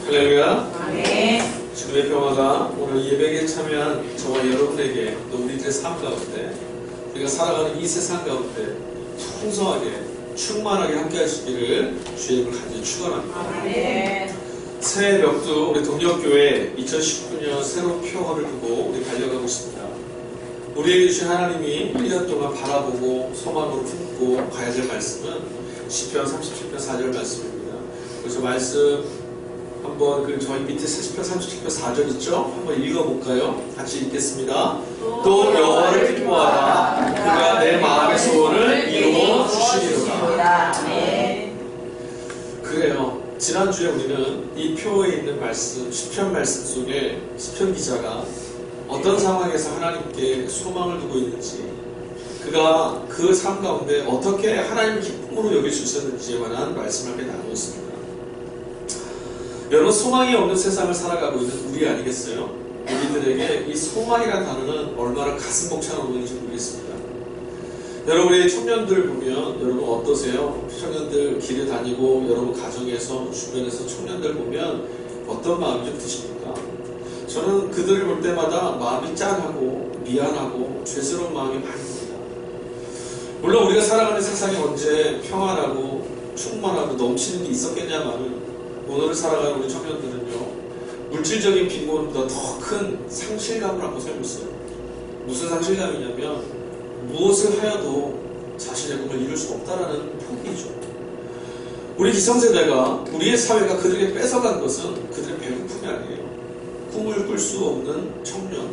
할렐루야. 네. 주님의 평화가 오늘 예배에 참여한 저와 여러분에게 또 우리들의 삶 가운데 우리가 살아가는 이 세상 가운데 풍성하게 충만하게 함께 하시기를 주의 이름을 간절히 축원합니다. 네. 새해 벽두 우리 동력교회 2019년 새로운 표어를 두고 우리 달려가고 있습니다. 우리에게 주신 하나님이 1년 동안 바라보고 소망으로 품고 가야 될 말씀은 시편 37편 4절 말씀입니다. 그래서 말씀 한번 저희 밑에 시편 37편 4절 있죠? 한번 읽어볼까요? 같이 읽겠습니다. 또 여호와를 기뻐하라. 그가 내 마음의 소원을 이루어 주시리로다. 네. 그래요. 지난주에 우리는 이 표에 있는 말씀, 시편 말씀 속에 시편 기자가 어떤 상황에서 하나님께 소망을 두고 있는지, 그가 그 삶 가운데 어떻게 하나님을 기쁨으로 여길 수 있었는지에 관한 말씀을 함께 나누고 있습니다. 여러분, 소망이 없는 세상을 살아가고 있는 우리 아니겠어요? 우리들에게 이 소망이라는 단어는 얼마나 가슴 벅찬 언어인지 모르겠습니다. 여러분의 청년들 보면 여러분 어떠세요? 청년들 길에 다니고 여러분 가정에서 주변에서 청년들 보면 어떤 마음이 좀 드십니까? 저는 그들을 볼 때마다 마음이 짠하고 미안하고 죄스러운 마음이 많이 듭니다. 물론 우리가 살아가는 세상이 언제 평안하고 충만하고 넘치는 게 있었겠냐마는 오늘을 살아가는 우리 청년들은요, 물질적인 빈곤보다 더 큰 상실감을 안고 살고 있어요. 무슨 상실감이냐면 무엇을 하여도 자신의 꿈을 이룰 수 없다라는 포기죠. 우리 기성세대가, 우리의 사회가 그들에게 뺏어간 것은 그들의 배고픔이 아니에요. 꿈을 꿀 수 없는 청년,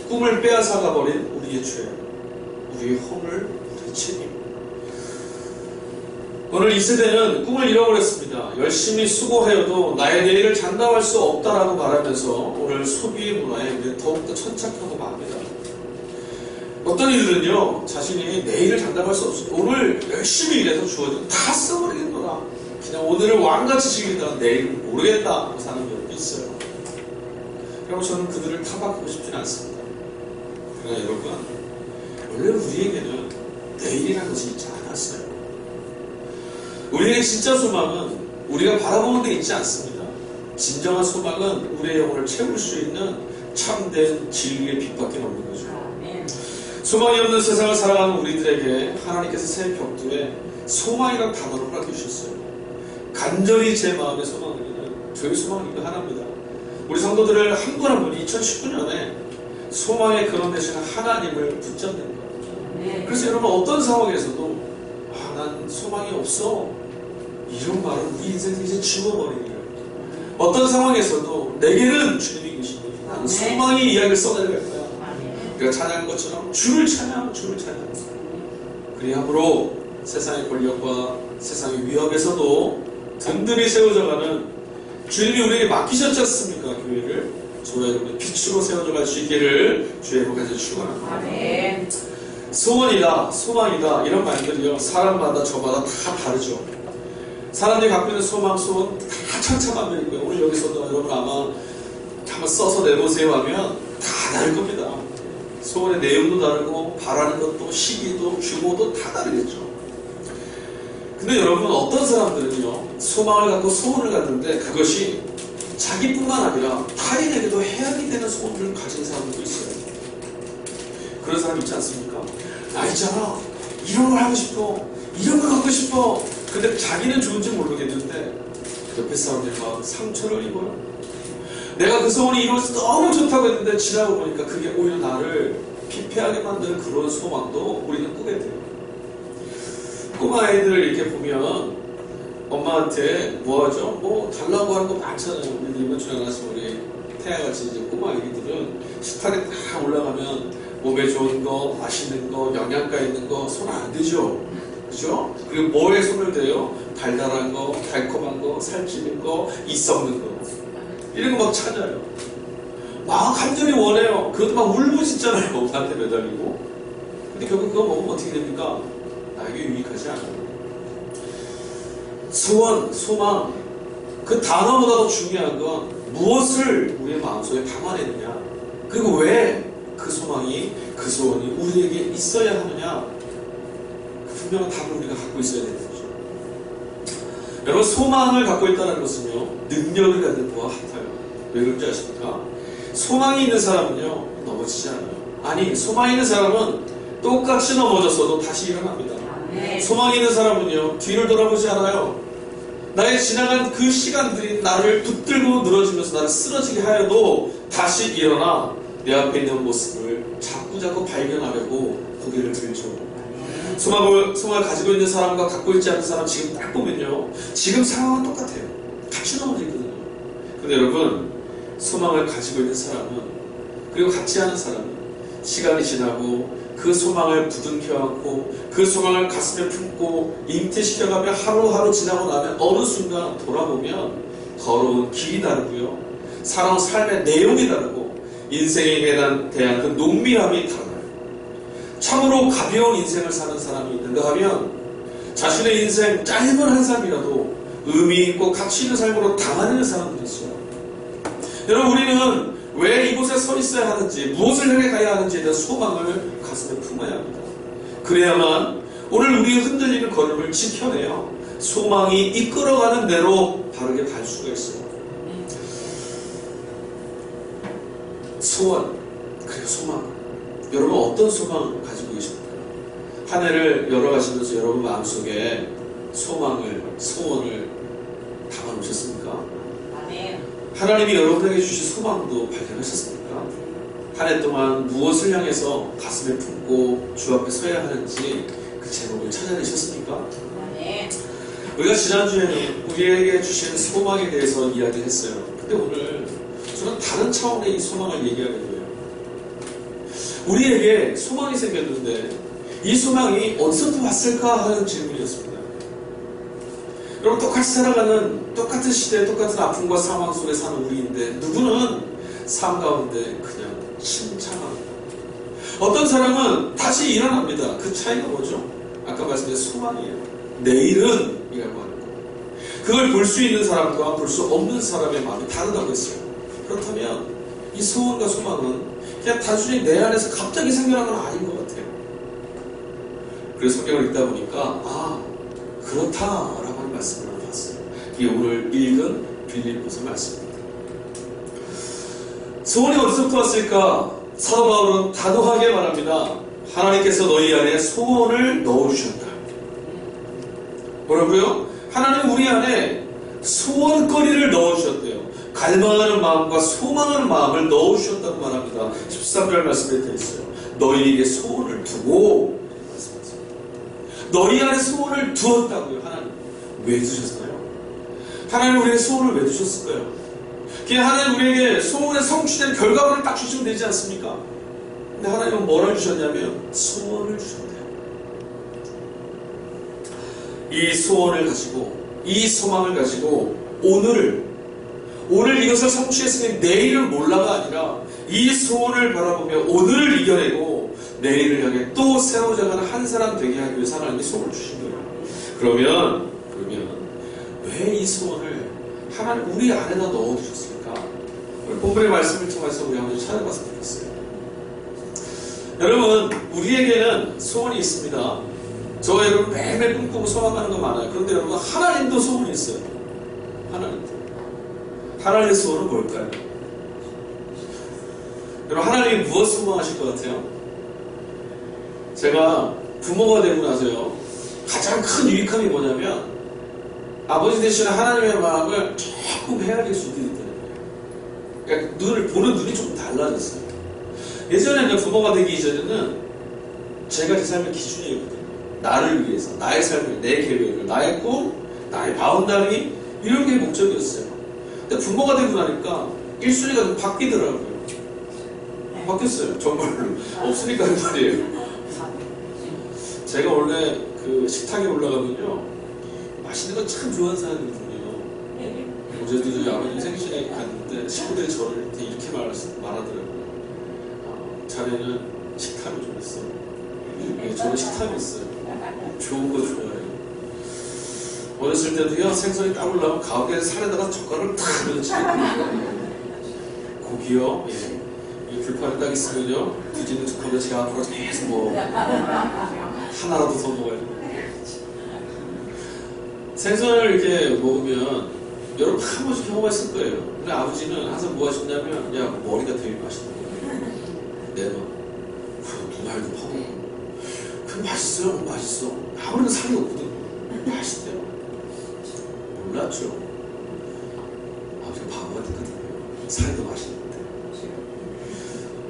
꿈을 빼앗아가버린 우리의 죄, 우리의 허물, 우리의 책임. 오늘 이 세대는 꿈을 잃어버렸습니다. 열심히 수고하여도 나의 내일을 장담할 수 없다라고 말하면서 오늘 소비의 문화에 더욱더 천착하고 맙니다. 어떤 이들은요, 자신이 내일을 장담할 수 없어. 오늘 열심히 일해서 주어진 다 써버리겠노라. 그냥 오늘을 왕같이 즐기다가 내일을 모르겠다 하고 사는 경우도 있어요. 그럼 저는 그들을 타박하고 싶지는 않습니다. 그러나 여러분, 원래 우리에게는 내일이라는 것이 있지 않았어요. 우리에게 진짜 소망은 우리가 바라보는 데 있지 않습니다. 진정한 소망은 우리의 영혼을 채울 수 있는 참된 진리의 빛밖에 없는 거죠. 소망이 없는 세상을 살아가는 우리들에게 하나님께서 새 벽두에 소망이라는 단어를 허락해주셨어요. 간절히 제 마음의 소망은 저희 소망은 이거 하나입니다. 우리 성도들을 한 분 한 분이 2019년에 소망의 근원 되시는 하나님을 붙잡는 거예요. 그래서 여러분 어떤 상황에서도 난 소망이 없어, 이런 말은 우리 인생에서 이제 지워버리는 거예요. 어떤 상황에서도 내게는 주님이 계시니 나는 소망의 이야기를 써내려갈 거야. 우리가 찬양한 것처럼 주를 찬양, 주를 찬양. 그리함으로 세상의 권력과 세상의 위협에서도 든든히 세워져가는 주님이 우리에게 맡기셨지 않습니까? 교회를 저와 여러분의 빛으로 세워져 갈 수 있기를 주의 이름으로 간절히 축원합니다. 소원이다, 소망이다 이런 말들이요, 사람마다 저마다 다 다르죠. 사람들이 갖고 있는 소망, 소원 다 천차만별이고요. 오늘 여기서도 여러분 아마 한번 써서 내보세요 하면 다 다를 겁니다. 소원의 내용도 다르고 바라는 것도 시기도 규모도 다 다르겠죠. 근데 여러분 어떤 사람들은요, 소망을 갖고 소원을 갖는데 그것이 자기뿐만 아니라 타인에게도 해악이 되는 소원을 가진 사람들도 있어요. 그런 사람 있지 않습니까? 나 있잖아, 이런 걸 하고 싶어, 이런 걸 갖고 싶어. 근데 자기는 좋은지 모르겠는데 옆에 사람들이 막 상처를 입어요. 내가 그 소원이 이루어져서 너무 좋다고 했는데 지나고 보니까 그게 오히려 나를 피폐하게 만드는 그런 소망도 우리는 꾸게 돼요. 꼬마 아이들 이렇게 보면 엄마한테 뭐 하죠? 뭐 달라고 하는 거 많잖아요. 우리 이번 주에 나서 우리 태아같이 이제 꼬마 아이들은 식탁에 딱 올라가면 몸에 좋은 거, 맛있는 거, 영양가 있는 거 손 안 대죠. 그죠? 그리고 뭐에 손을 대요? 달달한 거, 달콤한 거, 살찌는 거, 이 썩는 거. 이런 거 막 찾아요. 막 간절히 원해요. 그것도 막 울부짖잖아요. 엄마한테 매달리고. 근데 결국 그거 먹으면 어떻게 됩니까? 나에게 유익하지 않아요. 소원, 소망, 그 단어보다 더 중요한 건 무엇을 우리의 마음속에 담아내느냐, 그리고 왜 그 소망이, 그 소원이 우리에게 있어야 하느냐, 그 분명한 답을 우리가 갖고 있어야 되는 거죠. 여러분, 소망을 갖고 있다는 것은요, 능력을 갖는 것과 같아요. 왜 그런지 아십니까? 소망이 있는 사람은요, 넘어지지 않아요. 아니, 소망이 있는 사람은 똑같이 넘어졌어도 다시 일어납니다. 소망이 있는 사람은요, 뒤를 돌아보지 않아요. 나의 지나간 그 시간들이 나를 붙들고 늘어지면서 나를 쓰러지게 하여도 다시 일어나 내 앞에 있는 모습을 자꾸자꾸 발견하려고 고개를 들죠. 소망을 가지고 있는 사람과 갖고 있지 않는 사람 지금 딱 보면요, 지금 상황은 똑같아요. 같이 넘어져 있거든요. 근데 여러분, 소망을 가지고 있는 사람은, 그리고 갖지 않은 사람은 시간이 지나고 그 소망을 부둥켜 안고 그 소망을 가슴에 품고 잉태시켜가며 하루하루 지나고 나면 어느 순간 돌아보면 걸어온 길이 다르고요, 살아온 삶의 내용이 다르고 인생에 대한 그 농밀함이 달라요. 참으로 가벼운 인생을 사는 사람이 있는가 하면 자신의 인생 짧은 한 삶이라도 의미 있고 가치 있는 삶으로 담아내는 사람들이 있어요. 여러분, 우리는 왜 이곳에 서 있어야 하는지, 무엇을 향해 가야 하는지에 대한 소망을 가슴에 품어야 합니다. 그래야만 오늘 우리의 흔들리는 걸음을 지켜내어 소망이 이끌어가는 대로 바르게 갈 수가 있어요. 소원, 그리고 소망. 여러분, 어떤 소망을 가지고 계십니까? 한 해를 열어가시면서 여러분 마음속에 소망을, 소원을 담아놓으셨습니까? 하나님이 여러분에게 주신 소망도 발견하셨습니까? 한 해 동안 무엇을 향해서 가슴에 품고 주 앞에 서야 하는지 그 제목을 찾아내셨습니까? 우리가 지난주에는 우리에게 주신 소망에 대해서 이야기했어요. 근데 오늘 저는 다른 차원의 이 소망을 얘기하게 돼요. 우리에게 소망이 생겼는데 이 소망이 어디서부터 왔을까 하는 질문이었습니다. 여러분, 똑같이 살아가는, 똑같은 시대에 똑같은 아픔과 상황 속에 사는 우리인데 누구는 삶 가운데 그냥 침착합니다. 어떤 사람은 다시 일어납니다. 그 차이가 뭐죠? 아까 말씀드린 소망이에요. 내일은 이라고 하는 거. 그걸 볼 수 있는 사람과 볼 수 없는 사람의 마음이 다르다고 했어요. 그렇다면 이 소원과 소망은 그냥 단순히 내 안에서 갑자기 생겨난 건 아닌 것 같아요. 그래서 성경을 읽다 보니까 그렇다라고 하는 말씀을 봤어요. 이게 오늘 읽은 빌립보서 말씀입니다. 소원이 어디서부터 왔을까? 사도 바울은 단호하게 말합니다. 하나님께서 너희 안에 소원을 넣어주셨다. 뭐라고요? 하나님 우리 안에 소원거리를 넣어주셨대요. 갈망하는 마음과 소망하는 마음을 넣어주셨다고 말합니다. 13절 말씀에 되어 있어요. 너희에게 소원을 두고 말씀하십니다. 너희 안에 소원을 두었다고요. 하나님 왜 두셨나요? 하나님 우리에게 소원을 왜 두셨을까요? 그냥 하나님 우리에게 소원에 성취된 결과물을 딱 주시면 되지 않습니까? 근데 하나님은 뭐를 주셨냐면 소원을 주셨대요. 이 소원을 가지고, 이 소망을 가지고 오늘 이것을 성취했으니 내일을 몰라가 아니라 이 소원을 바라보며 오늘을 이겨내고 내일을 향해 또 새로워져가는 한 사람 되게 하기 위해서 하나님이 소원을 주신 거예요. 그러면 왜 이 소원을 하나님 우리 안에다 넣어두셨을까? 오늘 본문의 말씀을 통해서 우리 한번 찾아봤으면 좋겠어요. 여러분, 우리에게는 소원이 있습니다. 저와 여러분 매일매일 꿈꾸고 소망하는 거 많아요. 그런데 여러분, 하나님도 소원이 있어요. 하나님의 소원은 뭘까요? 여러분, 하나님이 무엇 소망하실 것 같아요? 제가 부모가 되고 나서요, 가장 큰 유익함이 뭐냐면 아버지 대신에 하나님의 마음을 조금 헤아릴 수 있게 됐다는 거예요. 그러니까 보는 눈이 조금 달라졌어요. 예전에는 부모가 되기 이전에는 제가 제 삶의 기준이었거든요. 나를 위해서, 나의 삶을, 내 계획을, 나의 꿈, 나의 바운다리, 이런 게 목적이었어요. 근데 부모가 되고 나니까 1순위가 좀 바뀌더라고요. 바뀌었어요. 정말로. 없으니까 그 말이에요. 제가 원래 그 식탁에 올라가면요, 맛있는 거 참 좋아하는 사람이거든요. 어제도 아버님 생신에 갔는데 식구들이 저를 이렇게 말하더라고요. 자네는 식탐이 좀 있어. 저는 식탐이 있어요. 좋은 거 좋아해요. 어렸을 때도요, 생선이 딱 올라오면 가운데 살에다가 젓가락을 탁 넣어치고 고기요, 이 불판에 딱 있으면요, 뒤지는 젓가락을 제가 앞으로 계속 하나라도 더 먹어야 돼요. 생선을 이렇게 먹으면 여러분 한 번씩 경험했을 거예요. 근데 아버지는 항상 뭐 하셨냐면, 야, 머리가 되게 맛있는 거야. 내가 눈알도 파고. 그럼 맛있어요? 맛있어. 아무래도 살이 없거든. 맛있대요. 몰랐죠. 아버지가 바보 같았거든요. 살이 더 맛있는데.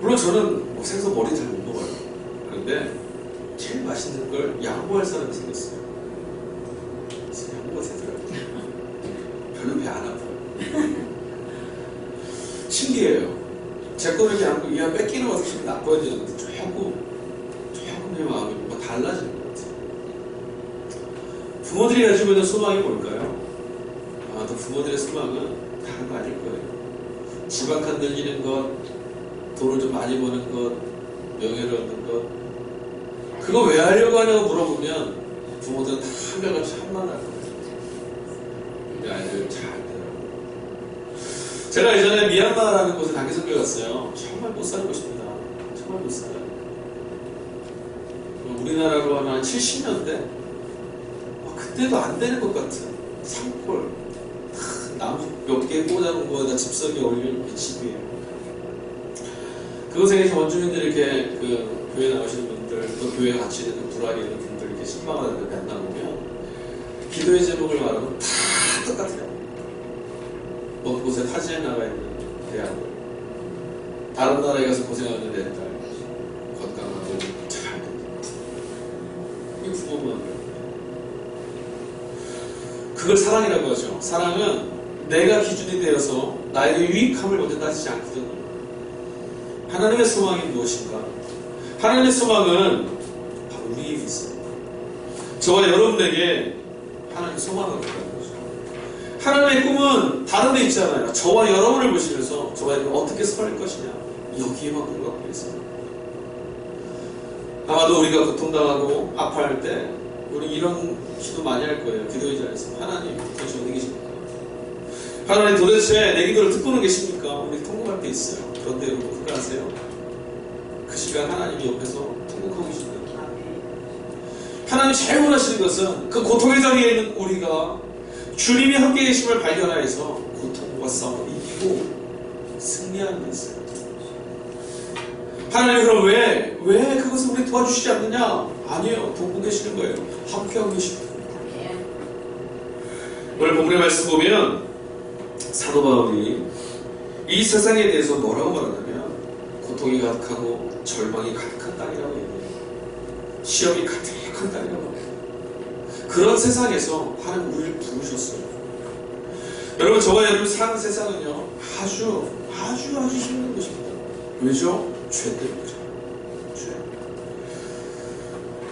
물론 저는 뭐 생선 머리 잘 못 먹어요. 그런데 제일 맛있는 걸 양보할 사람이 생겼어요. 그래서 양보가 되더라고요. 별로 배 안 아파요. 신기해요. 제 거를 이렇게 안고 이왕 뺏기는 것 같아서 기분 나빠야 되는데 조금 내 마음이 뭔가 달라지는 것 같아요. 부모들이 가지고 있는 소망이 뭘까요? 아마도 부모들의 소망은 다른 거 아닐 거예요. 집 한 칸 늘리는 것, 돈을 좀 많이 버는 것, 명예를 얻는 것. 그거 왜 하려고 하냐고 물어보면 부모들은 다 한결같이 한마디 할 거예요. 우리 아이들 잘 되라고. 제가 예전에 미얀마라는 곳에 단기 선교 갔어요. 정말 못 사는 곳입니다. 정말 못 살아요. 우리나라로 하면 한 70년대? 그때도 안 되는 것 같은 산골. 나무 몇 개 꽂아놓은 거에다 집석이 올린 집이에요. 그곳에 원주민들이 이렇게 그 교회 나오시는 분들, 또 교회 같이 있는 불안이 있는 분들 이렇게 신방을 만나보면 기도의 제목을 말하면 다 똑같아요. 먼 곳에 타지에 나가 있는 내 아들, 다른 나라에 가서 고생하는 내 딸, 건강하고 잘 이 부모만 그걸 사랑이라고 하죠. 사랑은 내가 기준이 되어서 나에게 유익함을 먼저 따지지 않거든요. 하나님의 소망이 무엇인가? 하나님의 소망은 바로 우리에게 있어요. 저와 여러분에게 하나님의 소망을 갖는 거죠. 하나님의 꿈은 다른 데 있잖아요. 저와 여러분을 보시면서 저와 여러분 어떻게 설 것이냐, 여기에만 꿈을 갖고 있어요. 아마도 우리가 고통당하고 아파할 때 우리 이런 기도 많이 할 거예요. 기도의 자리에서 하나님 도대체 어디 계십니까? 하나님 도대체 내 기도를 듣고는 계십니까? 우리 통곡할 때 있어요. 그런데 여러분 그거 아세요? 그 시간 하나님이 옆에서 통곡하고 계신다. 하나님이 제일 원하시는 것은 그 고통의 자리에 있는 우리가 주님이 함께 계심을 발견하여서 고통과 싸움을 이기고 승리하는 게 있어요. 하나님 그럼 왜 그것을 우리 도와주시지 않느냐? 아니에요. 돕고 계시는 거예요. 함께하고 계십니다. 오늘 본문의 말씀 보면 사도 바울이 이 세상에 대해서 뭐라고 말하냐면 고통이 가득하고 절망이 가득한 땅이라고 얘기해요. 시험이 가득한 땅이라고 해요. 그런 세상에서 하나님 우리를 부르셨어요. 여러분 저와 여러분 사는 세상은요 아주 힘든 것입니다. 왜죠? 죄 때문이죠. 죄.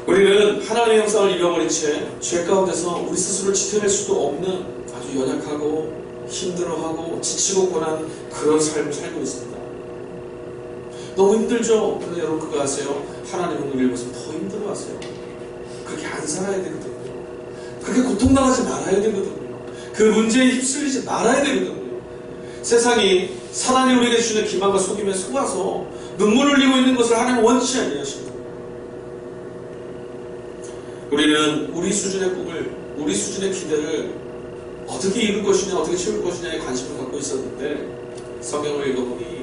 우리는 하나님의 형상을 잃어버린 죄 가운데서 우리 스스로를 지켜낼 수도 없는 아주 연약하고 힘들어하고 지치고 고난 그런 삶을 살고 있습니다. 너무 힘들죠? 그런데 여러분 그거 아세요? 하나님은 우리를 보면서 더 힘들어하세요. 그렇게 안 살아야 되거든요. 그렇게 고통당하지 말아야 되거든요. 그 문제에 휩쓸리지 말아야 되거든요. 세상이 사단이 우리에게 주는 기만과 속임에 속아서 눈물을 흘리고 있는 것을 하나님은 원치 아니하십니다. 우리는 우리 수준의 꿈을, 우리 수준의 기대를 어떻게 이룰 것이냐, 어떻게 채울 것이냐에 관심을 갖고 있었는데 성경을 읽어보니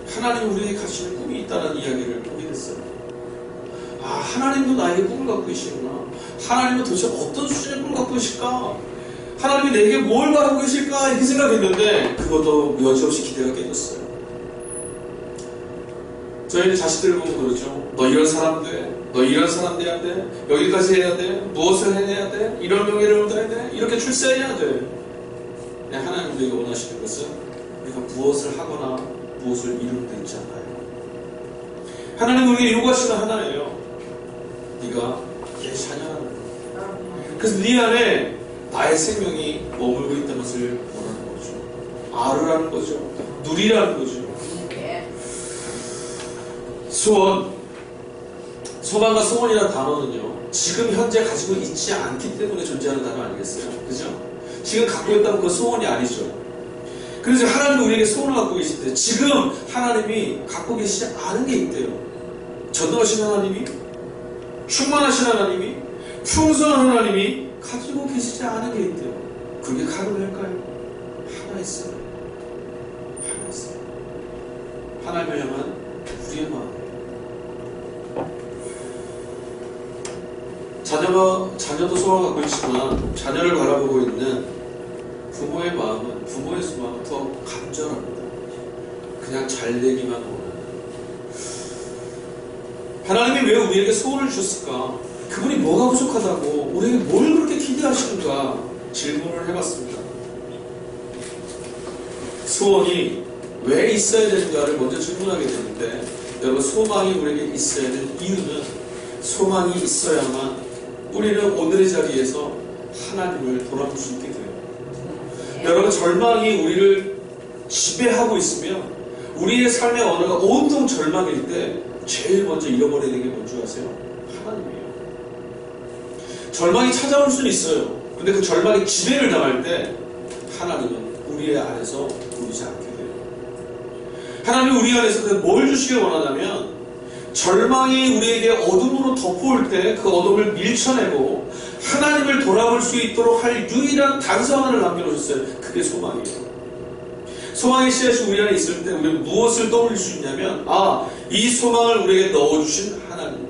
하나님이 우리에게 가지는 꿈이 있다는 이야기를 보게 됐어요. 아, 하나님도 나에게 꿈을 갖고 계시구나. 하나님은 도대체 어떤 수준의 꿈을 갖고 계실까? 하나님이 내게 뭘 바라고 계실까? 이렇게 생각했는데 그것도 여지없이 기대가 깨졌어요. 저희는 자식들을 보면 그러죠. 너 이런 사람 돼. 너 이런 사람 돼야 돼. 여기까지 해야 돼. 무엇을 해내야 돼. 이런 명예를 얻어야 돼. 이렇게 출세해야 돼. 하나님 우리가 원하시는 것은 우리가 무엇을 하거나 무엇을 이루는 데 있지 않아요. 하나님 우리에게 요구하시는 하나예요. 네가 내 자녀라는 거예요. 그래서 네 안에 나의 생명이 머물고 있다는 것을 원하는 거죠. 아르라는 거죠. 누리라는 거죠. 소망과 소원이라는 단어는요, 지금 현재 가지고 있지 않기 때문에 존재하는 단어 아니겠어요? 그죠? 지금 갖고 있다면 그 소원이 아니죠. 그래서 하나님이 우리에게 소원을 갖고 계신데, 지금 하나님이 갖고 계시지 않은 게 있대요. 전능하신 하나님이, 충만하신 하나님이, 풍성한 하나님이 가지고 계시지 않은 게 있대요. 그게 가능할까요? 하나 있어요. 하나 있어요. 하나님을 향한 우리의 마음. 자녀도 소망을 갖고 있지만 자녀를 바라보고 있는 부모의 마음은, 부모의 소망은 더 간절합니다. 그냥 잘 되기만 원하는. 하나님이 왜 우리에게 소원을 주셨을까? 그분이 뭐가 부족하다고 우리에게 뭘 그렇게 기대하시는가 질문을 해봤습니다. 소원이 왜 있어야 되는가를 먼저 질문하게 되는데, 여러분, 소망이 우리에게 있어야 되는 이유는, 소망이 있어야만 우리는 오늘의 자리에서 하나님을 돌아볼 수 있게 돼요. 여러분, 절망이 우리를 지배하고 있으면 우리의 삶의 언어가 온통 절망일 때 제일 먼저 잃어버리는 게 뭔지 아세요? 하나님이에요. 절망이 찾아올 수는 있어요. 근데 그 절망이 지배를 당할 때 하나님은 우리 안에서 보이지 않게 돼요. 하나님이 우리 안에서 뭘 주시길 원하냐면, 절망이 우리에게 어둠으로 덮어올 때 그 어둠을 밀쳐내고 하나님을 돌아볼 수 있도록 할 유일한 단서 하나를 남겨놓으셨어요. 그게 소망이에요. 소망의 씨앗이 우리 안에 있을 때 우리는 무엇을 떠올릴 수 있냐면, 이 소망을 우리에게 넣어주신 하나님.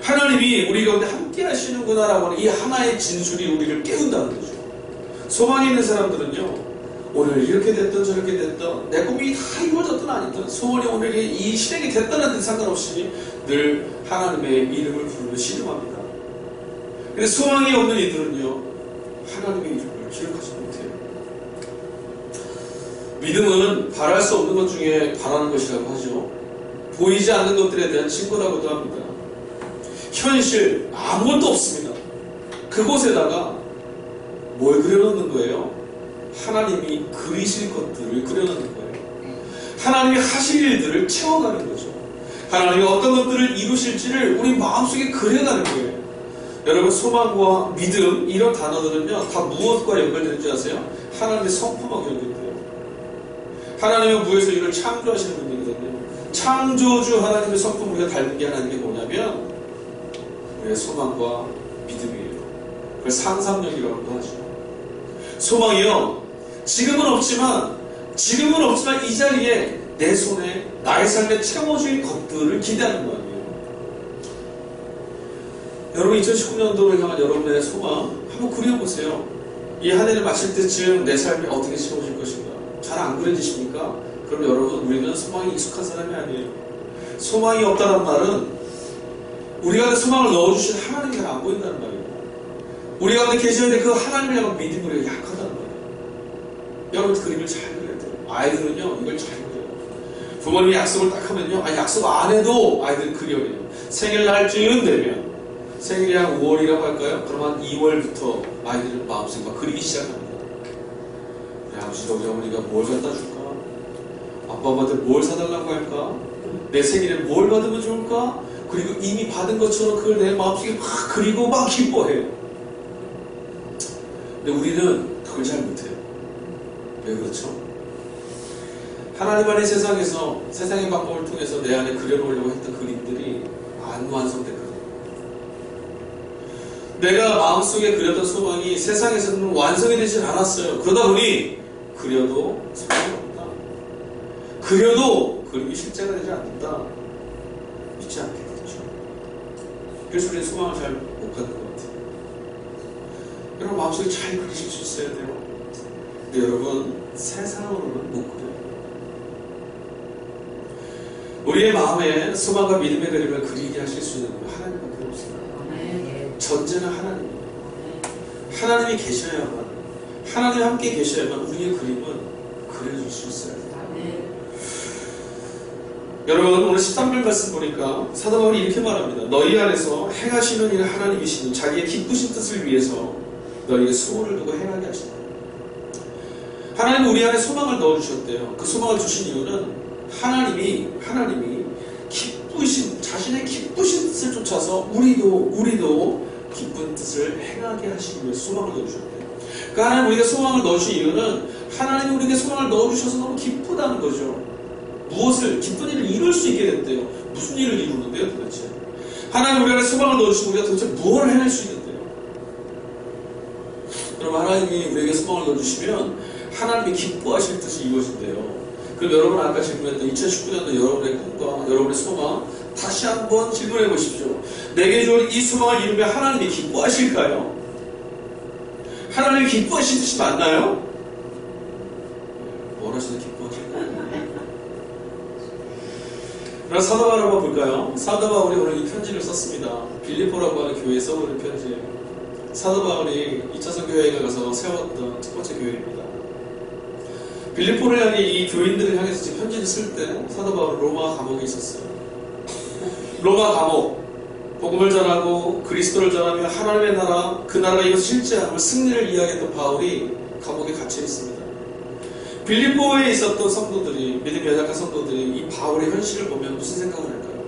하나님이 우리 가운데 함께 하시는구나라고 하는 이 하나의 진술이 우리를 깨운다는 거죠. 소망이 있는 사람들은요, 오늘 이렇게 됐든 저렇게 됐든 내 꿈이 다 이루어졌든 아니든 소원이 오늘 이 실행이 됐다는 데 상관없이 늘 하나님의 이름을 부르며 신음합니다. 근데 소망이 없는 이들은요, 하나님의 이름을 기억하지 못해요. 믿음은 바랄 수 없는 것 중에 바라는 것이라고 하죠. 보이지 않는 것들에 대한 친구라고도 합니다. 현실 아무것도 없습니다. 그곳에다가 뭘 그려놓는 거예요? 하나님이 그리실 것들을 그려놓는 거예요. 하나님이 하실 일들을 채워가는 거죠. 하나님이 어떤 것들을 이루실지를 우리 마음속에 그려가는 거예요. 여러분, 소망과 믿음, 이런 단어들은요, 다 무엇과 연결되는지 아세요? 하나님의 성품하고 연결돼요. 하나님은 무에서 이를 창조하시는 분이거든요. 창조주 하나님의 성품 우리가 닮은 게 하나님이 뭐냐면 우리의 소망과 믿음이에요. 그걸 상상력이라고도 하죠. 소망이요, 지금은 없지만 이 자리에 내 손에 나의 삶에 채워질 것들을 기대하는 거 아니에요. 여러분, 2019년도를 향한 여러분의 소망 한번 그려보세요. 이 한 해를 마칠 때쯤 내 삶이 어떻게 채워질 것인가. 잘 안 그려지십니까? 그럼 여러분, 우리는 소망이 익숙한 사람이 아니에요. 소망이 없다는 말은 우리 가운데 소망을 넣어주신 하나님이 잘 안 보인다는 말이에요. 우리 가운데 계셔야 될 그 하나님을 향한 믿음이 우리가 약하다는 말이에요. 여러분, 그림을 잘 그려야 돼요. 아이들은요, 이걸 잘 그려요. 부모님이 약속을 딱 하면요, 약속 안 해도 아이들은 그려요. 생일날쯤 되면, 생일이 한 5월이라고 할까요? 그러면 2월부터 아이들은 마음속에 막 그리기 시작합니다. 아버지가, 우리 어머니가 뭘 갖다 줄까? 아빠 엄마한테 뭘 사달라고 할까? 내 생일에 뭘 받으면 좋을까? 그리고 이미 받은 것처럼 그걸 내 마음속에 막 그리고 막 기뻐해요. 근데 우리는 그걸 잘 못해요. 왜 그렇죠? 하나님 안의 세상에서, 세상의 방법을 통해서 내 안에 그려놓으려고 했던 그림들이 안 완성됐거든요. 내가 마음속에 그렸던 소망이 세상에서는 완성이 되질 않았어요. 그러다 보니 그려도 소망이 없다. 그려도 그림이 실제가 되지 않는다. 믿지 않게 되죠. 그래서 우리는 소망을 잘 못 갖는 것 같아요. 여러분, 마음속에 잘 그리실 수 있어야 돼요. 근데 여러분, 세상으로는 못 그려요. 우리의 마음에 소망과 믿음의 그림을 그리게 하실 수 있는 건 하나님밖에 없습니다. 전제는 하나님입니다. 하나님이 계셔야만, 하나님이 함께 계셔야만 우리의 그림은 그려질 수 있어요. 여러분, 오늘 13절 말씀 보니까 사도 바울이 이렇게 말합니다. 너희 안에서 행하시는 일 하나님이시니 자기의 기쁘신 뜻을 위해서 너희에게 소원을 두고 행하게 하신다. 하나님은 우리 안에 소망을 넣어주셨대요. 그 소망을 주신 이유는 하나님이 기쁘신, 자신의 기쁘신 뜻을 쫓아서 우리도 기쁜 뜻을 행하게 하시기 위해서 소망을 넣어주셨대요. 그러니까 하나님 우리에게 소망을 넣으신 이유는 하나님이 우리에게 소망을 넣어주셔서 너무 기쁘다는 거죠. 무엇을, 기쁜 일을 이룰 수 있게 됐대요. 무슨 일을 이루는데요, 도대체? 하나님 우리 안에 소망을 넣어주시고 우리가 도대체 무엇을 해낼 수 있는데요? 여러분, 하나님이 우리에게 소망을 넣어주시면 하나님이 기뻐하실 뜻이 이루어진대요. 그럼 여러분, 아까 질문했던 2019년도 여러분의 꿈과 여러분의 소망 다시 한번 질문해 보십시오. 내게 주어진 이 소망을 이루면 하나님이 기뻐하실까요? 하나님이 기뻐하실 뜻이 맞나요? 원하셔서 기뻐하실까요? 그럼 사도 바울 한번 볼까요? 사도 바울이 오늘 이 편지를 썼습니다. 빌립보라고 하는 교회에서 오는 편지예요. 사도 바울이 2차 선교회에 가서 세웠던 첫 번째 교회입니다. 빌립보를 향해 이 교인들을 향해서 지금 편지를 쓸 때 사도 바울은 로마 감옥에 있었어요. 로마 감옥, 복음을 전하고 그리스도를 전하며 하나님의 나라, 그 나라가 이것을 실제함을 승리를 이야기했던 바울이 감옥에 갇혀 있습니다. 빌립보에 있었던 성도들이, 믿음이 연약한 성도들이 이 바울의 현실을 보면 무슨 생각을 할까요?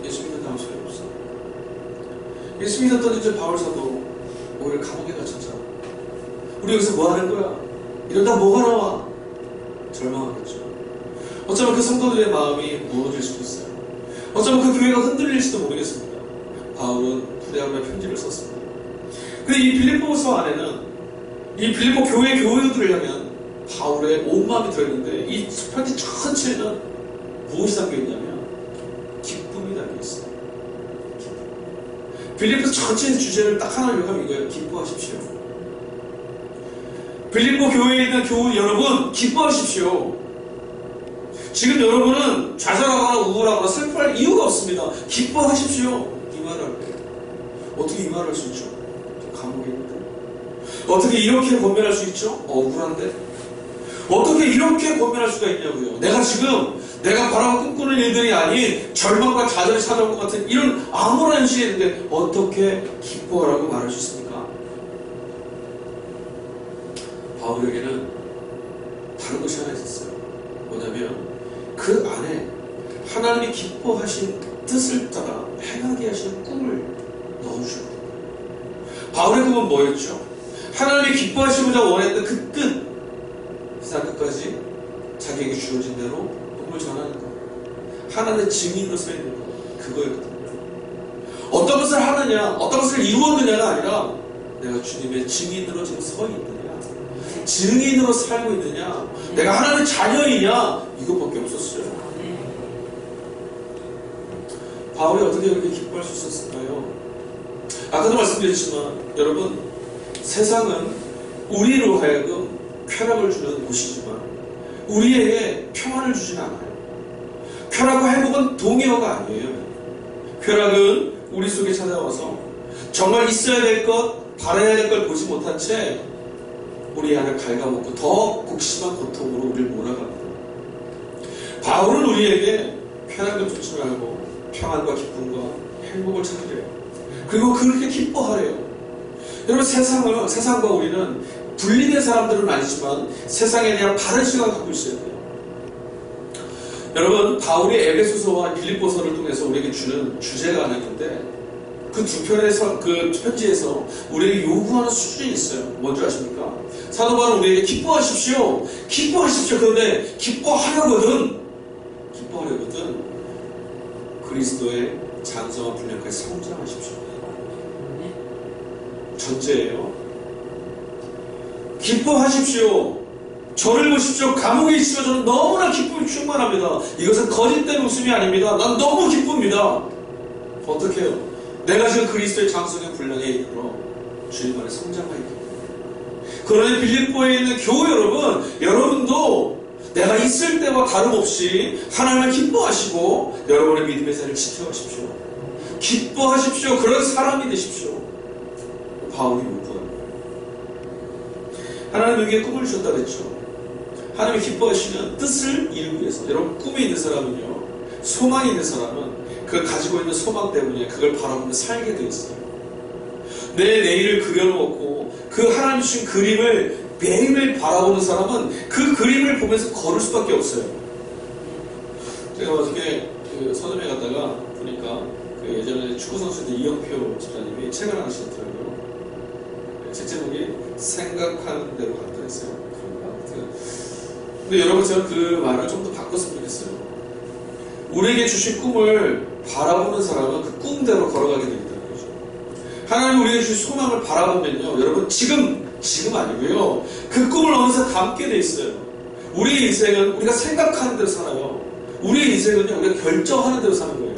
예수 믿는 다음 소용이 없어. 예수 믿었던 이제 바울 사도 오히려 감옥에 갇혔잖아. 우리 여기서 뭐 하는 거야? 이러다 뭐가 나와? 절망하겠죠. 어쩌면 그 성도들의 마음이 무너질 수도 있어요. 어쩌면 그 교회가 흔들릴지도 모르겠습니다. 바울은 부대함의 편지를 썼습니다. 근데 이 빌립보서 안에는 이 빌립보 교회 교우들을 향한 바울의 온 마음이 들어있는데 이 편지 전체는 무엇이 담겨있냐면 기쁨이 담겨있어요. 빌립보서 전체의 주제를 딱 하나 요약하면 이거예요. 기뻐하십시오. 빌립보 교회에 있는 교우 여러분, 기뻐하십시오. 지금 여러분은 좌절하거나 우울하거나 슬퍼할 이유가 없습니다. 기뻐하십시오. 이 말을 할 거예요. 어떻게 이 말을 할 수 있죠? 감옥에 있는데. 어떻게 이렇게 권면할 수 있죠? 억울한데. 어떻게 이렇게 권면할 수가 있냐고요. 내가 바라고 꿈꾸는 일들이 아닌 절망과 좌절이 찾아올 것 같은 이런 암울한 현실이 있는데 어떻게 기뻐하라고 말할 수 있습니까? 바울에게는 다른 것이 하나 있었어요. 뭐냐면 그 안에 하나님이 기뻐하신 뜻을 따라 행하게 하시는 꿈을 넣어주셨거든요. 바울의 꿈은 뭐였죠? 하나님이 기뻐하시고자 원했던 그 뜻, 세상 끝까지 자기에게 주어진 대로 복음을 전하는 것, 하나님의 증인으로 서 있는 것, 그거였거든요. 어떤 것을 하느냐, 어떤 것을 이루었느냐가 아니라 내가 주님의 증인으로 지금 서 있느냐, 증인으로 살고 있느냐, 내가 하나님의 자녀이냐, 이것밖에 없었어요. 바울이 어떻게 그렇게 기뻐할 수 있었을까요? 아까도 말씀드렸지만 여러분, 세상은 우리로 하여금 쾌락을 주는 곳이지만 우리에게 평안을 주진 않아요. 쾌락과 행복은 동의어가 아니에요. 쾌락은 우리 속에 찾아와서 정말 있어야 될 것, 바라야 될 걸 보지 못한 채 우리 안을 갉아먹고 더 극심한 고통으로 우리를 몰아갑니다. 바울은 우리에게 쾌락을 주지 말고 평안과 기쁨과 행복을 찾으래요. 그리고 그렇게 기뻐하래요. 여러분, 세상과 우리는 분리된 사람들은 아니지만 세상에 대한 바른 시각을 갖고 있어야 돼요. 여러분, 바울이 에베소서와 빌립보서를 통해서 우리에게 주는 주제가 하나 있는데 그 두 편에서, 그 편지에서 우리에게 요구하는 수준이 있어요. 뭔지 아십니까? 사도 바울은 우리에게 기뻐하십시오. 기뻐하십시오. 그런데 기뻐하려거든 그리스도의 장성한 분량까지 성장하십시오. 전제예요. 기뻐하십시오. 저를 보십시오. 감옥에 있으면 저는 너무나 기쁨이 충만합니다. 이것은 거짓된 웃음이 아닙니다. 난 너무 기쁩니다. 어떻게 해요? 내가 지금 그리스도의 장성의 분량에 이르러 주님 안에 성장하기 때문에. 그러니 빌립보에 있는 교우 여러분, 여러분도 내가 있을 때와 다름없이 하나님을 기뻐하시고 여러분의 믿음의 자리를 지켜가십시오. 기뻐하십시오. 그런 사람이 되십시오. 바울이 요구합니다. 하나님 에게 꿈을 주셨다 그랬죠. 하나님이 기뻐하시는 뜻을 이루기 위해서. 여러분, 꿈이 있는 사람은요, 소망이 있는 사람은 그 가지고 있는 소망 때문에 그걸 바라보며 살게 되어 있어요. 내 내일을 그려놓고 그 하나님 주신 그림을 매일매일 바라보는 사람은 그 그림을 보면서 걸을 수밖에 없어요. 제가 어저께 그 서점에 갔다가 보니까 그 예전에 축구선수인데 이영표 집사님이 책을 하나 쓰셨더라고요. 책 제목이 생각하는 대로 갔다 했어요. 근데 여러분, 제가 그 말을 좀 더 바꿨으면 좋겠어요. 우리에게 주신 꿈을 바라보는 사람은 그 꿈대로 걸어가게 되겠다는 거죠. 하나님 우리에게 주신 소망을 바라보면요, 여러분 지금 아니고요, 그 꿈을 어느새 담게 돼 있어요. 우리 인생은 우리가 생각하는 대로 살아요. 우리의 인생은요, 우리가 결정하는 대로 사는 거예요.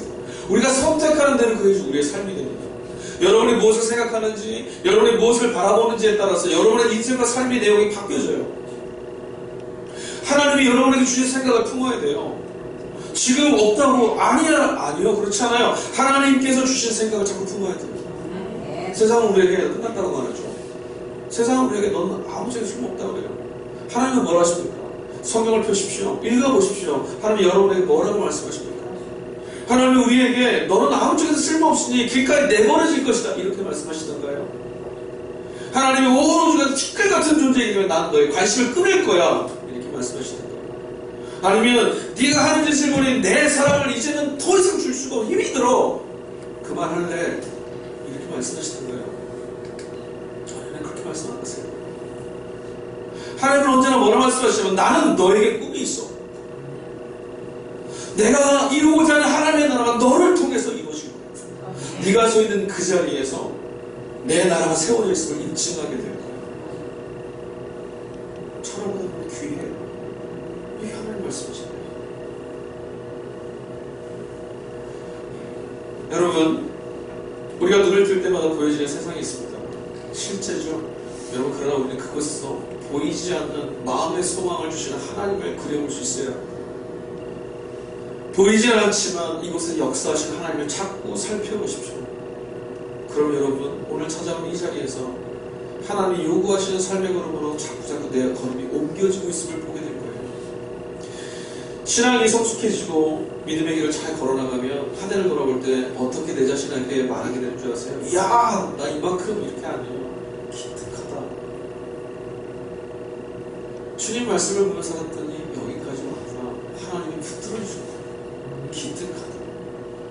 우리가 선택하는 대로 그게 우리의 삶이 됩니다. 여러분이 무엇을 생각하는지, 여러분이 무엇을 바라보는지에 따라서 여러분의 인생과 삶의 내용이 바뀌어져요. 하나님이 여러분에게 주신 생각을 품어야 돼요. 지금 없다고 아니요, 그렇지 않아요. 하나님께서 주신 생각을 자꾸 품어야 돼요. 세상은 우리에게 끝났다고 말하죠. 세상은 우리에게 넌 아무 적이 쓸모없다고 그래요. 하나님은 뭐라 하십니까? 성경을 펴십시오. 읽어보십시오. 하나님이 여러분에게 뭐라고 말씀하십니까? 하나님은 우리에게 너는 아무 쪽에도 쓸모없으니 길가에 내버려질 것이다, 이렇게 말씀하시던가요? 하나님이 온 우주가 티끌 같은 존재이기를 난 너의 관심을 끊을 거야, 이렇게 말씀하시던가요? 아니면 네가 하는 짓을 보니 내 사랑을 이제는 더 이상 줄 수가 없어, 힘이 들어, 그만할래, 이렇게 말씀하시던가요? 하나님은 그렇게 말씀 안 하세요. 하나님은 언제나 뭐라 말씀하시냐면 나는 너에게 꿈이 있어. 내가 이루고자 하는 하나님의 나라가 너를 통해서 이루어지고, 네가 서 있는 그 자리에서 내 나라가 세워져 있음을 인증하게 될 거야. 천하보다 귀해요. 이게 하나님 말씀이잖아요. 여러분, 우리가 눈을 뜰 때마다 보여지는 세상이 있습니다. 실제죠. 여러분, 그러나 우리는 그것에서 보이지 않는 마음의 소망을 주시는 하나님을 그려볼 수 있어요. 보이지 않지만 이곳에 역사하신 하나님을 자꾸 살펴보십시오. 그럼 여러분, 오늘 찾아온 이 자리에서 하나님이 요구하시는 삶의 걸음으로 자꾸 내 걸음이 옮겨지고 있음을 보게 될 거예요. 신앙이 성숙해지고 믿음의 길을 잘 걸어나가면 한 해를 돌아볼 때 어떻게 내 자신에게 말하게 되는 줄 아세요? 야, 나 이만큼 이렇게 안 해요. 기특하다. 주님 말씀을 보며 살았더니 여기까지 왔구나. 하나님이 붙들어주셨다. 기특하다.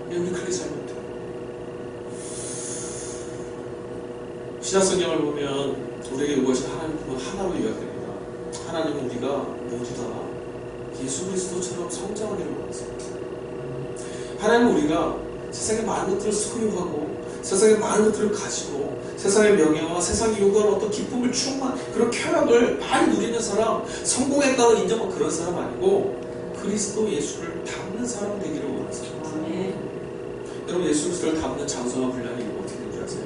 우리 그렇게 살면 돼요. 신약성경을 보면 우리에게 요구하신 하나님 품은 하나로 요약됩니다. 하나님은 우리가 모두 다 예수 그리스도처럼 성장하기를 원하십니다. 하나님은 우리가 세상의 많은 것들을 소유하고 세상의 많은 것들을 가지고 세상의 명예와 세상이 요구하는 어떤 기쁨을 충만 그런 쾌락을 많이 누리는 사람, 성공했다고 인정한 그런 사람 아니고 그리스도 예수를 닮는 사람 되기를 원하세요. 여러분, 예수 그리스도를 닮는 장성한 분량이 어떻게 되는지 아세요?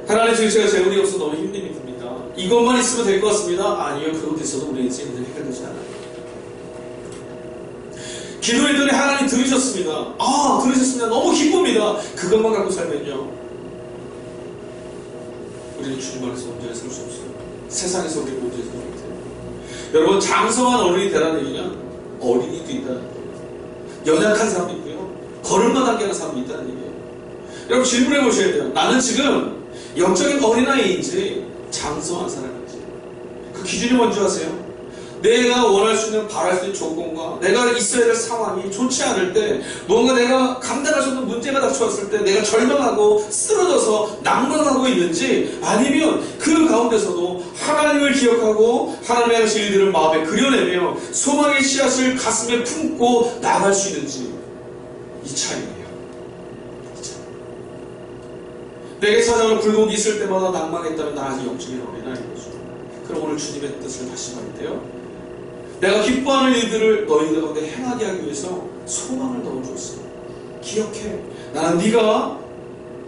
하나님 지금 제가 재물이 없어서 너무 힘듦이 듭니다. 이것만 있으면 될 것 같습니다. 아니요, 그것도 있어도 우리 인생은 해결되지 않아요. 기도했더니 하나님 들으셨습니다. 들으셨습니다. 너무 기쁩니다. 그것만 갖고 살면요, 우리는 주님 안에서 온전히 살 수 없어요. 세상에서 우리는 온전히 살지 못해요. 여러분, 장성한 어른이 되라는 얘기는 어린이도 있다는 거예요. 연약한 사람도 있고요, 걸음마 단계하는 사람도 있다는 얘기예요. 여러분, 질문해 보셔야 돼요. 나는 지금 영적인 어린아이인지 장성한 사람인지. 그 기준이 뭔지 아세요? 내가 원할 수 있는, 바랄 수 있는 조건과 내가 있어야 될 상황이 좋지 않을 때, 뭔가 내가 감당할 수 없는 문제가 닥쳐왔을 때 내가 절망하고 쓰러져서 낭망하고 있는지, 아니면 그 가운데서도 하나님을 기억하고 하나님의 하신 일들을 마음에 그려내며 소망의 씨앗을 가슴에 품고 나갈 수 있는지, 이 차이예요. 이 차이. 내게 찾아오는 굴곡이 있을 때마다 낭망했다면 나 아직 영적인 어린아이인 거죠. 그럼 오늘 주님의 뜻을 다시 말인데요, 내가 기뻐하는 일들을 너희들 가운데 행하게 하기 위해서 소망을 넣어줬어. 기억해. 나는 네가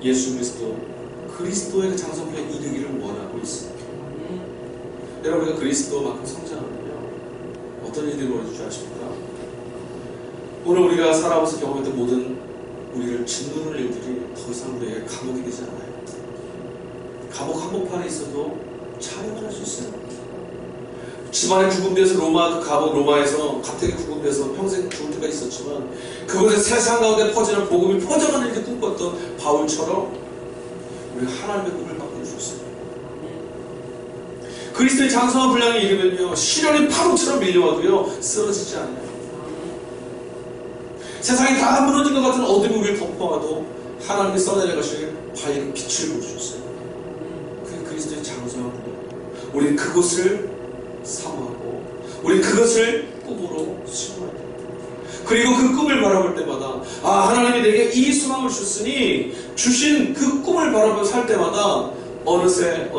예수 그리스도의 장성에 이르기를 원하고 있어. 여러분, 우리가 그리스도만큼 성장하면요, 어떤 일들이 벌어질 줄 아십니까? 오늘 우리가 살아오면서 경험했던 모든 우리를 짓누르는 일들이 더 이상 우리에게 감옥이 되지 않아요. 감옥 한복판에 있어도 촬영을 할 수 있어요. 집안에 구금돼서 로마에서 갑자기 구금돼서 평생 죽을 때가 있었지만 그곳에 세상 가운데 퍼지는 복음이 퍼져가는 이렇게 꿈꿨던 바울처럼 우리가 하나님의 꿈을 바꿀 수 있어요. 그리스도의 장성한 분량에 이르면요, 시련이 파도처럼 밀려와도요, 쓰러지지 않아요. 세상이 다 무너진 것 같은 어둠이 우리를 덮어와도 하나님이 써내려가실 밝은 빛을 볼 수 있어요. 그게 그리스도의 장성한 분량. 우리는 그곳을 사모하고 우리 그것을 꿈으로 수용해야 됩니다. 그리고 그 꿈을 바라볼 때마다 하나님이 내게 이 소망을 주셨으니 주신 그 꿈을 바라보며 살 때마다 어느새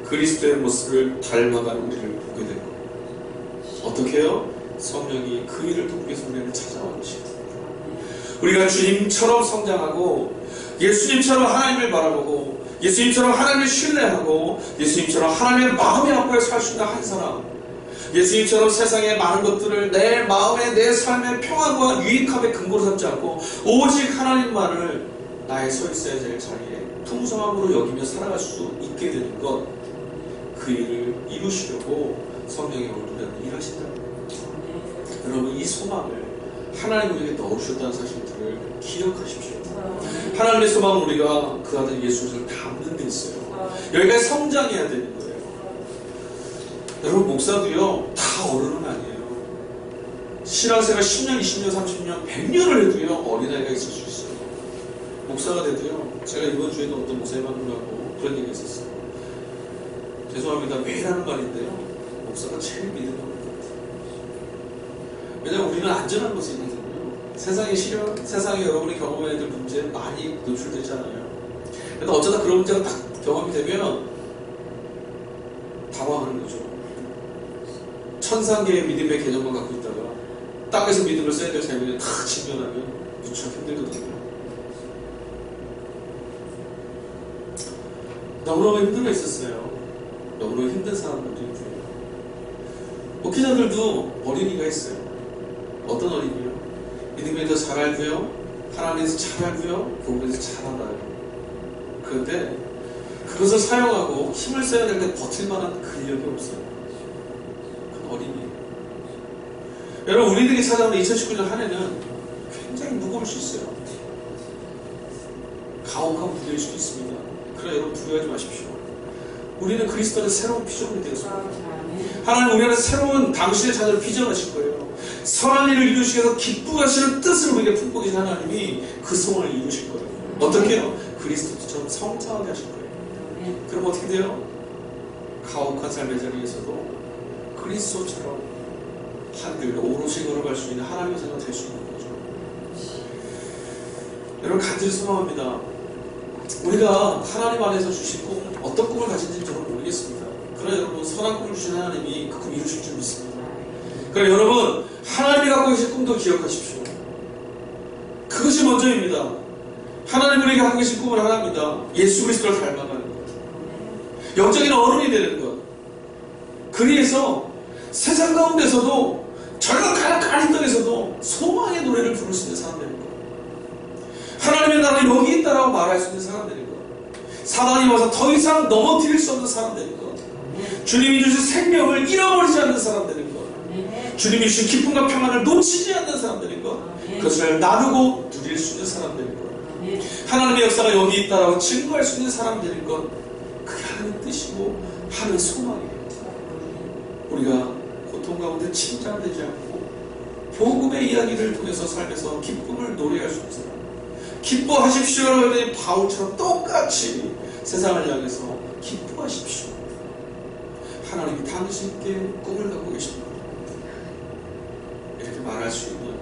그리스도의 모습을 닮아가는 우리를 보게 되고, 어떻게 해요? 성령이 그 일을 돕기 위해서 우리를 찾아와 주시고, 우리가 주님처럼 성장하고 예수님처럼 하나님을 바라보고 예수님처럼 하나님을 신뢰하고 예수님처럼 하나님의 마음의 앞에 살 수 있는 한 사람, 예수님처럼 세상의 많은 것들을 내 마음의 내 삶의 평안과 유익함의 근거로 삼지 않고 오직 하나님만을 나의 서 있어야 될 자리에 풍성함으로 여기며 살아갈 수 있게 되는 것, 그 일을 이루시려고 성령의 오늘은 일하신다. 여러분, 이 소망을 하나님 우리에게 넣으셨다는 사실들을 기억하십시오. 하나님의 소망은 우리가 그 아들 예수를 담는 데 있어요. 여기까지 성장해야 되는 거예요. 여러분, 목사도요 다 어른은 아니에요. 신앙생활 10년, 20년, 30년, 100년을 해도요 어린아이가 있을 수 있어요. 목사가 돼도요, 제가 이번 주에도 어떤 목사님 만나고 그런 얘기 했었어요. 죄송합니다, 매일 하는 말인데요, 목사가 제일 믿음이 없는 것 같아요. 왜냐하면 우리는 안전한 것이 있거든요. 세상의 시련, 세상에 여러분이 경험해야 될 문제에 많이 노출되잖아요. 그런데 어쩌다 그런 문제가 딱 경험이 되면 당황하는 거죠. 천상계의 믿음의 개념만 갖고 있다가 땅에서 믿음을 써야 될 삶에 다 직면하면 무척 힘들거든요. 너무너무 힘든 거 있었어요. 너무너무 힘든 사람들도 있고요. 목회자들도 어린이가 있어요. 어떤 어린이요? 믿음에 더 잘 알고요, 하나님에서 잘 알고요, 교회에서 잘 알아요. 그런데 그것을 사용하고 힘을 써야 될 때 버틸 만한 근력이 없어요. 그건 어린이에요. 여러분, 우리들이 찾아오는 2019년 한 해는 굉장히 무거울 수 있어요. 가혹한 무게일 수도 있습니다. 그러나 여러분, 두려워하지 마십시오. 우리는 그리스도 안에서 새로운 피조물이 되었습니다. 하나님 우리 안에서 새로운 당신의 자녀를 빚어가실 거예요. 선한 일을 이루시기 위해서 기쁘게 하시는 뜻을 우리에게 품고 계신 하나님이 그 소원을 이루실 거예요. 어떻게 해요? 그리스도처럼 성장하게 하실 거예요. 그럼 어떻게 돼요? 가혹한 삶의 자리에서도 그리스도처럼 하늘 오롯이 걸어갈 수 있는 하나님의 자녀가 될 수 있는 거죠. 여러분, 간절히 소망합니다. 우리가 하나님 안에서 주신 꿈, 어떤 꿈을 가진지는 저는 모르겠습니다. 그러나 여러분, 선한 꿈을 주신 하나님이 그 꿈 이루실 줄 믿습니다. 그러나 여러분, 하나님이 갖고 계신 꿈도 기억하십시오. 그것이 먼저입니다. 하나님 우리에게 갖고 계신 꿈은 하나입니다. 예수 그리스도를 닮아가는 것, 영적인 어른이 되는 것. 그리해서 세상 가운데서도 절망 가득한 땅에서도 소망의 노래를 부를 수 있는 사람 되는 것, 하나님의 나라가 여기 있다라고 말할 수 있는 사람 되는 것, 사단이 와서 더 이상 넘어뜨릴 수 없는 사람 되는 것, 주님이 주신 생명을 잃어버리지 않는 사람 되는 것, 주님이 주신 기쁨과 평안을 놓치지 않는 사람 되는 것, 그것을 나누고 누릴 수 있는 사람 되는 것, 하나님의 역사가 여기 있다라고 증거할 수 있는 사람 되는 것, 그게 하나님의 뜻이고 하나님의 소망이에요. 우리가 고통 가운데 침잠되지 않고 복음의 이야기를 통해서 살면서 기쁨을 노래할 수 있는 사람, 기뻐하십시오라고 했더니 바울처럼 똑같이 세상을 향해서 기뻐하십시오. 하나님이 당신께 꿈을 갖고 계십니다. 이렇게 말할 수 있는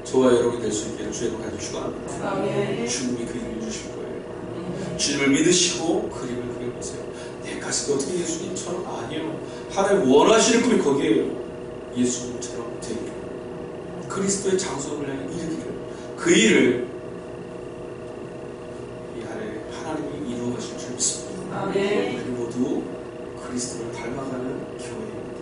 저와 여러분이 될 수 있기를 주의 이름으로 축원합니다. 주님이 그 일을 이루실 거예요. 주님을 믿으시고 그림을 그려보세요. 내 가슴이 어떻게 예수님처럼? 아니요. 하나님 원하시는 꿈이 거기에요. 예수님처럼 되기를, 그리스도의 장소를 향해 이르기를, 그 일을 이 안에 하나님이 이루어가실 줄 믿습니다. 우리 모두 그리스도를 닮아가는 교회입니다.